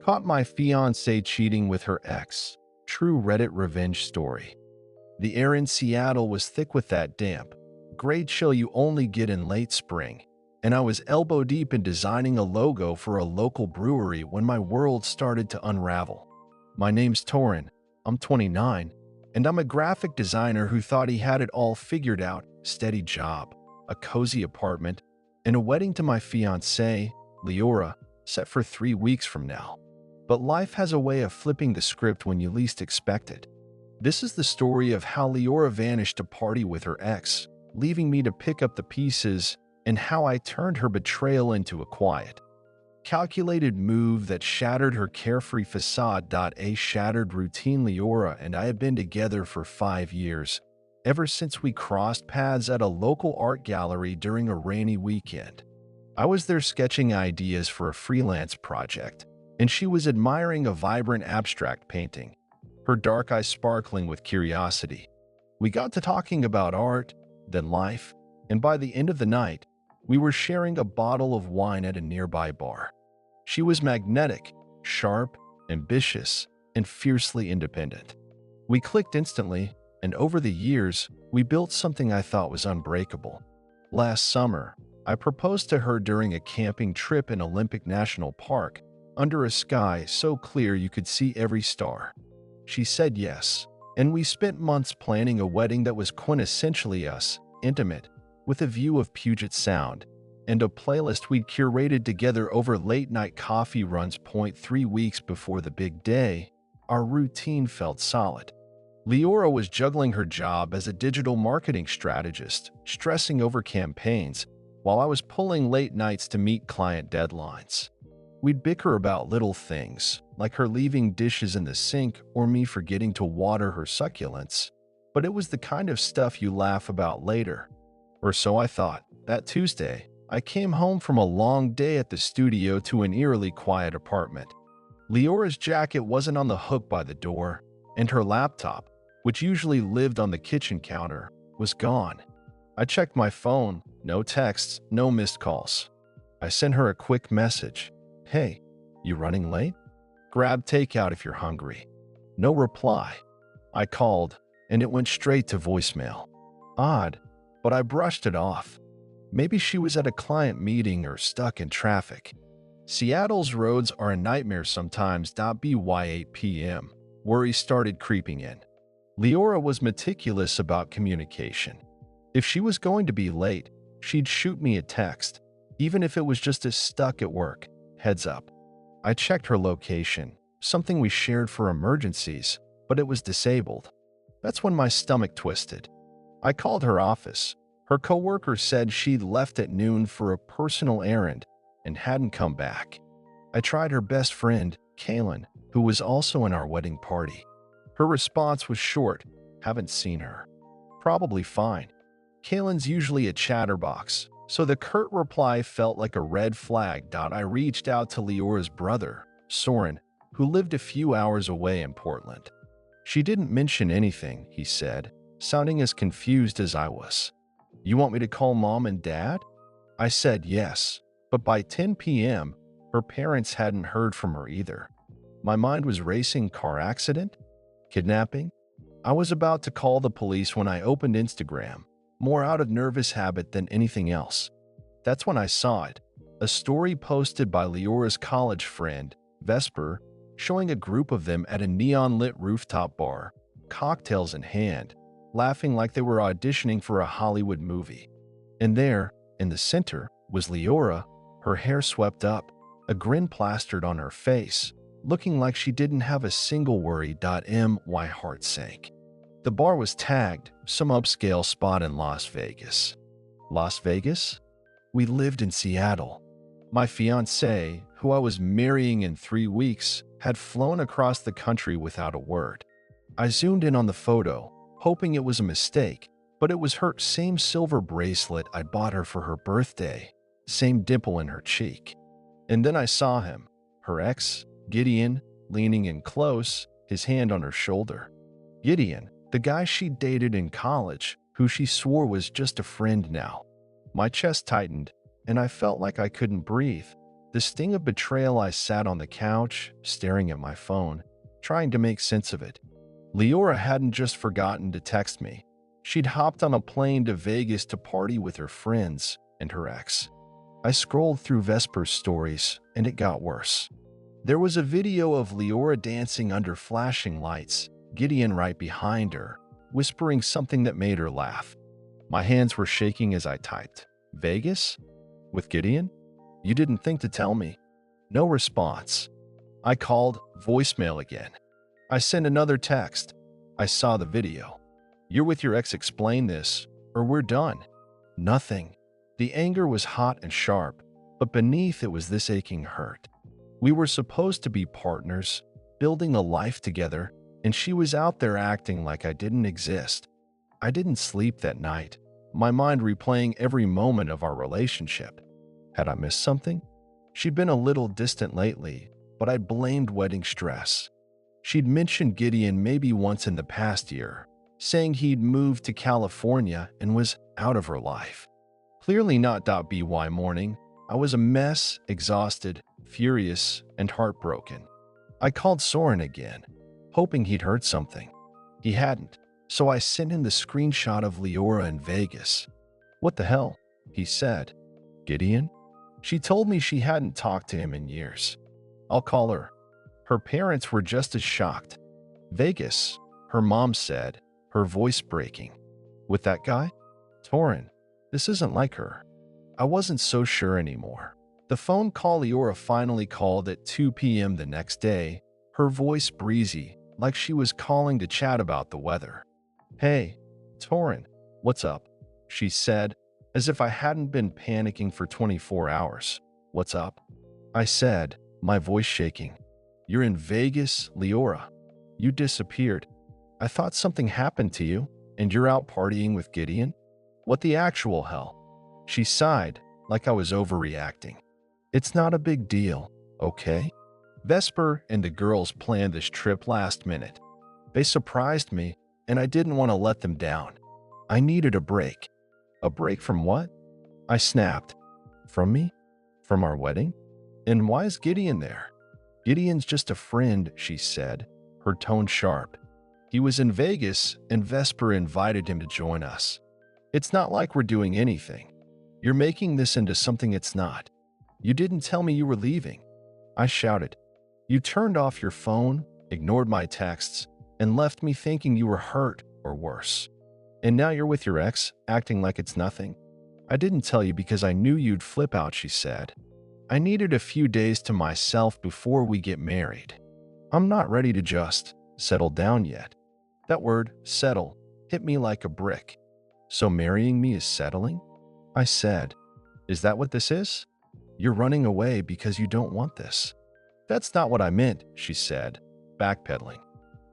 Caught my fiancée cheating with her ex. True Reddit revenge story. The air in Seattle was thick with that damp, gray chill you only get in late spring, and I was elbow deep in designing a logo for a local brewery when my world started to unravel. My name's Torin, I'm 29, and I'm a graphic designer who thought he had it all figured out: steady job, a cozy apartment, and a wedding to my fiancée, Leora, set for 3 weeks from now. But life has a way of flipping the script when you least expect it. This is the story of how Leora vanished to party with her ex, leaving me to pick up the pieces, and how I turned her betrayal into a quiet, calculated move that shattered her carefree facade. A shattered routine. Leora and I have been together for 5 years, ever since we crossed paths at a local art gallery during a rainy weekend. I was there sketching ideas for a freelance project, and she was admiring a vibrant abstract painting, her dark eyes sparkling with curiosity. We got to talking about art, then life, and by the end of the night, we were sharing a bottle of wine at a nearby bar. She was magnetic, sharp, ambitious, and fiercely independent. We clicked instantly, and over the years, we built something I thought was unbreakable. Last summer, I proposed to her during a camping trip in Olympic National Park, under a sky so clear you could see every star. She said yes, and we spent months planning a wedding that was quintessentially us, intimate, with a view of Puget Sound, and a playlist we'd curated together over late-night coffee runs. 3 weeks before the big day, our routine felt solid. Leora was juggling her job as a digital marketing strategist, stressing over campaigns, while I was pulling late nights to meet client deadlines. We'd bicker about little things, like her leaving dishes in the sink or me forgetting to water her succulents, but it was the kind of stuff you laugh about later. Or so I thought. That Tuesday, I came home from a long day at the studio to an eerily quiet apartment. Leora's jacket wasn't on the hook by the door, and her laptop, which usually lived on the kitchen counter, was gone. I checked my phone, no texts, no missed calls. I sent her a quick message. Hey, you running late? Grab takeout if you're hungry. No reply. I called, and it went straight to voicemail. Odd, but I brushed it off. Maybe she was at a client meeting or stuck in traffic. Seattle's roads are a nightmare sometimes. By 8 p.m., worry started creeping in. Leora was meticulous about communication. If she was going to be late, she'd shoot me a text, even if it was just a "stuck at work, heads up." I checked her location, something we shared for emergencies, but it was disabled. That's when my stomach twisted. I called her office. Her coworker said she'd left at noon for a personal errand and hadn't come back. I tried her best friend, Kaylin, who was also in our wedding party. Her response was short: "Haven't seen her." Probably fine. Kaylin's usually a chatterbox, so the curt reply felt like a red flag. I reached out to Leora's brother, Soren, who lived a few hours away in Portland. "She didn't mention anything," he said, sounding as confused as I was. "You want me to call mom and dad?" I said yes, but by 10 p.m., her parents hadn't heard from her either. My mind was racing. Car accident? Kidnapping? I was about to call the police when I opened Instagram, more out of nervous habit than anything else. That's when I saw it, a story posted by Leora's college friend, Vesper, showing a group of them at a neon-lit rooftop bar, cocktails in hand, laughing like they were auditioning for a Hollywood movie. And there, in the center, was Leora, her hair swept up, a grin plastered on her face, looking like she didn't have a single worry. My heart sank. The bar was tagged, some upscale spot in Las Vegas. Las Vegas? We lived in Seattle. My fiancée, who I was marrying in 3 weeks, had flown across the country without a word. I zoomed in on the photo, hoping it was a mistake, but it was her same silver bracelet I'd bought her for her birthday, same dimple in her cheek. And then I saw him, her ex, Gideon, leaning in close, his hand on her shoulder. Gideon, the guy she dated in college, who she swore was just a friend now. My chest tightened, and I felt like I couldn't breathe. The sting of betrayal. I sat on the couch, staring at my phone, trying to make sense of it. Leora hadn't just forgotten to text me. She'd hopped on a plane to Vegas to party with her friends and her ex. I scrolled through Vesper's stories, and it got worse. There was a video of Leora dancing under flashing lights, Gideon right behind her, whispering something that made her laugh. My hands were shaking as I typed, "Vegas? With Gideon? You didn't think to tell me." No response. I called voicemail again. I sent another text. "I saw the video. You're with your ex, explain this, or we're done." Nothing. The anger was hot and sharp, but beneath it was this aching hurt. We were supposed to be partners, building a life together, and she was out there acting like I didn't exist. I didn't sleep that night, my mind replaying every moment of our relationship. Had I missed something? She'd been a little distant lately, but I blamed wedding stress. She'd mentioned Gideon maybe once in the past year, saying he'd moved to California and was out of her life. Clearly not. By morning, I was a mess, exhausted, furious, and heartbroken. I called Soren again, hoping he'd heard something. He hadn't, so I sent him the screenshot of Leora in Vegas. "What the hell?" he said. "Gideon?" She told me she hadn't talked to him in years. "I'll call her." Her parents were just as shocked. "Vegas," her mom said, her voice breaking. "With that guy? Torin, this isn't like her." I wasn't so sure anymore. The phone call. Leora finally called at 2 p.m. the next day, her voice breezy, like she was calling to chat about the weather. "Hey, Torin, what's up?" she said, as if I hadn't been panicking for 24 hours. "What's up?" I said, my voice shaking. "You're in Vegas, Leora. You disappeared. I thought something happened to you, and you're out partying with Gideon? What the actual hell?" She sighed, like I was overreacting. "It's not a big deal, okay?" Vesper and the girls planned this trip last minute. They surprised me, and I didn't want to let them down. I needed a break. "A break from what?" I snapped. "From me? From our wedding? And why is Gideon there?" "Gideon's just a friend," she said, her tone sharp. "He was in Vegas, and Vesper invited him to join us. It's not like we're doing anything. You're making this into something it's not. You didn't tell me you were leaving." I shouted. "You turned off your phone, ignored my texts, and left me thinking you were hurt or worse. And now you're with your ex, acting like it's nothing." "I didn't tell you because I knew you'd flip out," she said. "I needed a few days to myself before we get married. I'm not ready to just settle down yet." That word, settle, hit me like a brick. "So marrying me is settling?" I said. "Is that what this is? You're running away because you don't want this." "That's not what I meant," she said, backpedaling.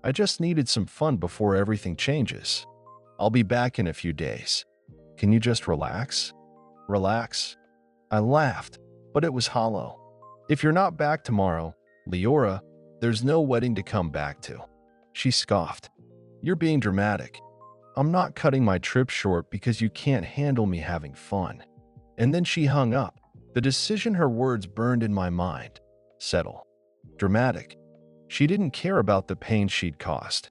"I just needed some fun before everything changes. I'll be back in a few days. Can you just relax?" "Relax?" I laughed, but it was hollow. "If you're not back tomorrow, Leora, there's no wedding to come back to." She scoffed. "You're being dramatic. I'm not cutting my trip short because you can't handle me having fun." And then she hung up. The decision, her words burned in my mind. Settle. Dramatic. She didn't care about the pain she'd caused.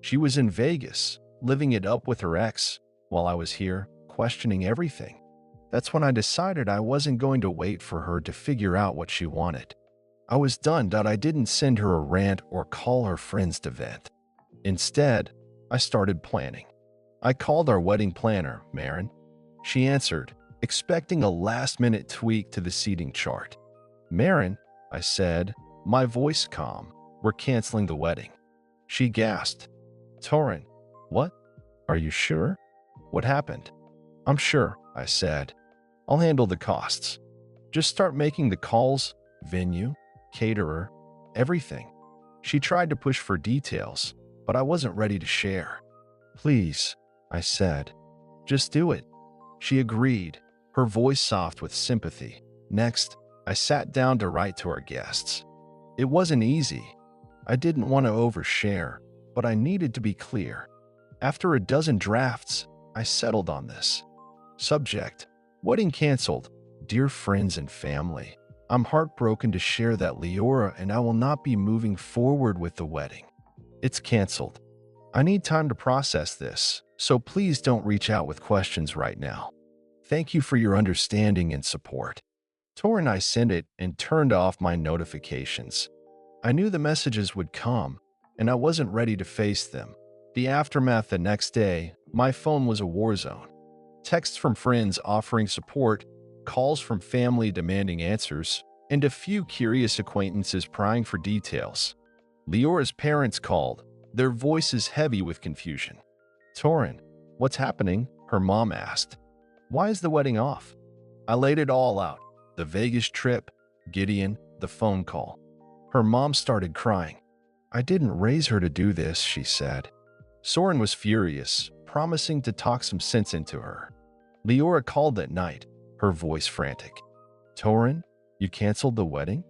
She was in Vegas, living it up with her ex, while I was here, questioning everything. That's when I decided I wasn't going to wait for her to figure out what she wanted. I was done. I didn't send her a rant or call her friends to vent. Instead, I started planning. I called our wedding planner, Marin. She answered, expecting a last-minute tweak to the seating chart. "Marin," I said, my voice calm, "we're canceling the wedding." She gasped. "Torin, what? Are you sure? What happened?" "I'm sure," I said. "I'll handle the costs. Just start making the calls, venue, caterer, everything." She tried to push for details, but I wasn't ready to share. "Please," I said, "just do it." She agreed, her voice soft with sympathy. Next, I sat down to write to our guests. It wasn't easy. I didn't want to overshare, but I needed to be clear. After a dozen drafts, I settled on this. Subject: wedding canceled. Dear friends and family, I'm heartbroken to share that Leora and I will not be moving forward with the wedding. It's canceled. I need time to process this, so please don't reach out with questions right now. Thank you for your understanding and support. Tor and I sent it and turned off my notifications. I knew the messages would come, and I wasn't ready to face them. The aftermath the next day, my phone was a war zone. Texts from friends offering support, calls from family demanding answers, and a few curious acquaintances prying for details. Leora's parents called, their voices heavy with confusion. "Torin, what's happening?" her mom asked. "Why is the wedding off?" I laid it all out. The Vegas trip, Gideon, the phone call. Her mom started crying. "I didn't raise her to do this," she said. Soren was furious, promising to talk some sense into her. Leora called that night, her voice frantic. "Torin, you canceled the wedding?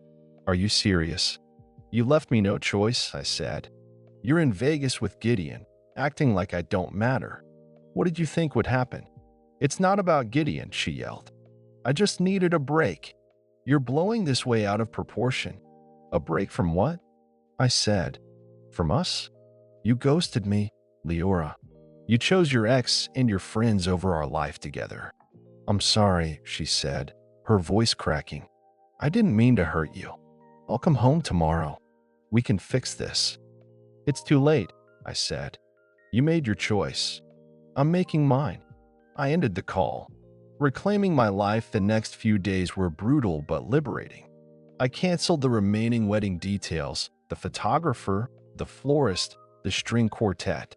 Are you serious?" "You left me no choice," I said. "You're in Vegas with Gideon, acting like I don't matter. What did you think would happen?" "It's not about Gideon," she yelled. "I just needed a break. You're blowing this way out of proportion." "A break from what?" I said. "From us? You ghosted me, Leora. You chose your ex and your friends over our life together." "I'm sorry," she said, her voice cracking. "I didn't mean to hurt you. I'll come home tomorrow. We can fix this." "It's too late," I said. "You made your choice. I'm making mine." I ended the call. Reclaiming my life, the next few days were brutal but liberating. I canceled the remaining wedding details, the photographer, the florist, the string quartet.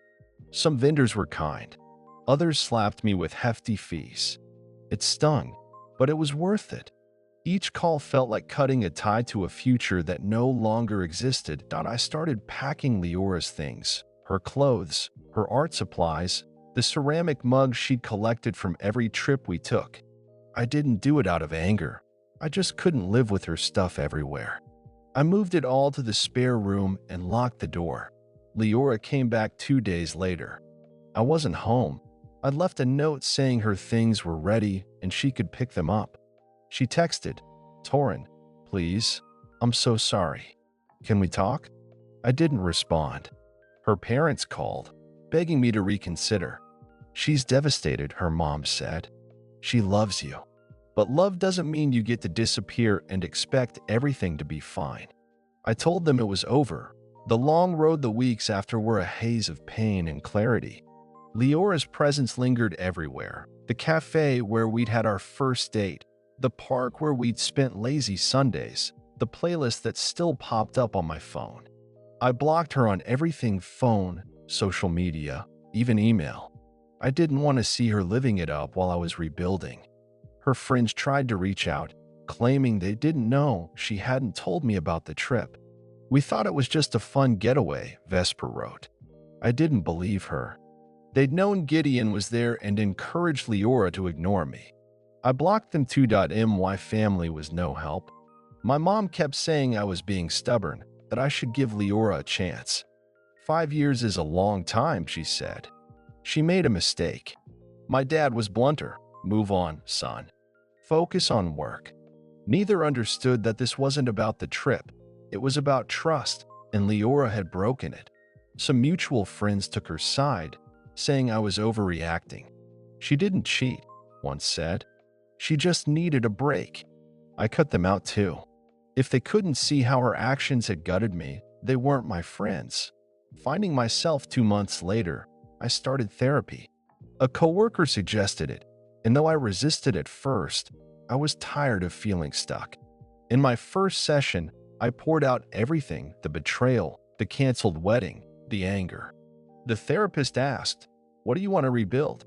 Some vendors were kind. Others slapped me with hefty fees. It stung, but it was worth it. Each call felt like cutting a tie to a future that no longer existed. I started packing Leora's things, her clothes, her art supplies, the ceramic mugs she'd collected from every trip we took. I didn't do it out of anger. I just couldn't live with her stuff everywhere. I moved it all to the spare room and locked the door. Leora came back 2 days later. I wasn't home. I'd left a note saying her things were ready and she could pick them up. She texted, "Torin, please, I'm so sorry. Can we talk?" I didn't respond. Her parents called, begging me to reconsider. "She's devastated," her mom said. "She loves you. But love doesn't mean you get to disappear and expect everything to be fine." I told them it was over. The long road, the weeks after, were a haze of pain and clarity. Leora's presence lingered everywhere. The cafe where we'd had our first date, the park where we'd spent lazy Sundays, the playlist that still popped up on my phone. I blocked her on everything: phone, social media, even email. I didn't want to see her living it up while I was rebuilding. Her friends tried to reach out, claiming they didn't know she hadn't told me about the trip. "We thought it was just a fun getaway," Vesper wrote. I didn't believe her. They'd known Gideon was there and encouraged Leora to ignore me. I blocked them too. My family was no help. My mom kept saying I was being stubborn, that I should give Leora a chance. 5 years is a long time, she said. She made a mistake. My dad was blunter. "Move on, son. Focus on work." Neither understood that this wasn't about the trip. It was about trust, and Leora had broken it. Some mutual friends took her side, saying I was overreacting. She didn't cheat, one said. She just needed a break. I cut them out too. If they couldn't see how her actions had gutted me, they weren't my friends. Finding myself 2 months later, I started therapy. A coworker suggested it, and though I resisted at first, I was tired of feeling stuck. In my first session, I poured out everything: the betrayal, the canceled wedding, the anger. The therapist asked, "What do you want to rebuild?"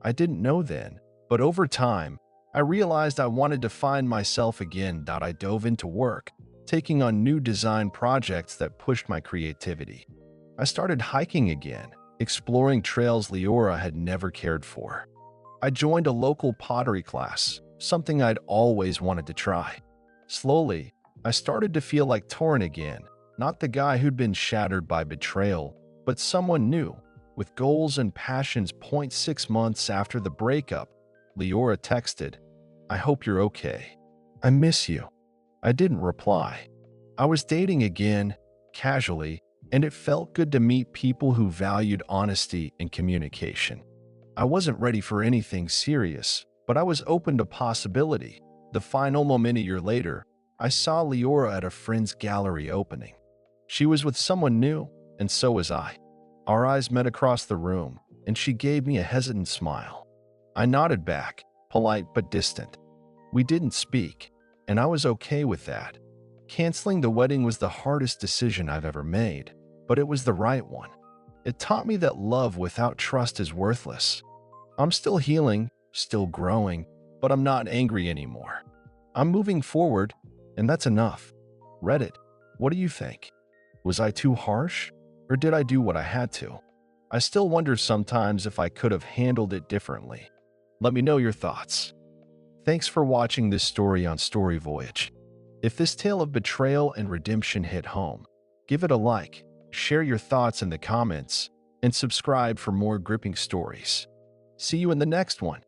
I didn't know then, but over time, I realized I wanted to find myself again. I dove into work, taking on new design projects that pushed my creativity. I started hiking again, exploring trails Leora had never cared for. I joined a local pottery class, something I'd always wanted to try. Slowly, I started to feel like Torin again, not the guy who'd been shattered by betrayal, but someone new, with goals and passions. 6 months after the breakup, Leora texted, "I hope you're okay. I miss you." I didn't reply. I was dating again, casually, and it felt good to meet people who valued honesty and communication. I wasn't ready for anything serious, but I was open to possibility. The final moment a year later, I saw Leora at a friend's gallery opening. She was with someone new, and so was I. Our eyes met across the room, and she gave me a hesitant smile. I nodded back, polite but distant. We didn't speak, and I was okay with that. Canceling the wedding was the hardest decision I've ever made, but it was the right one. It taught me that love without trust is worthless. I'm still healing, still growing, but I'm not angry anymore. I'm moving forward, and that's enough. Reddit, what do you think? Was I too harsh, or did I do what I had to? I still wonder sometimes if I could have handled it differently. Let me know your thoughts. Thanks for watching this story on Story Voyage. If this tale of betrayal and redemption hit home, give it a like, share your thoughts in the comments, and subscribe for more gripping stories. See you in the next one.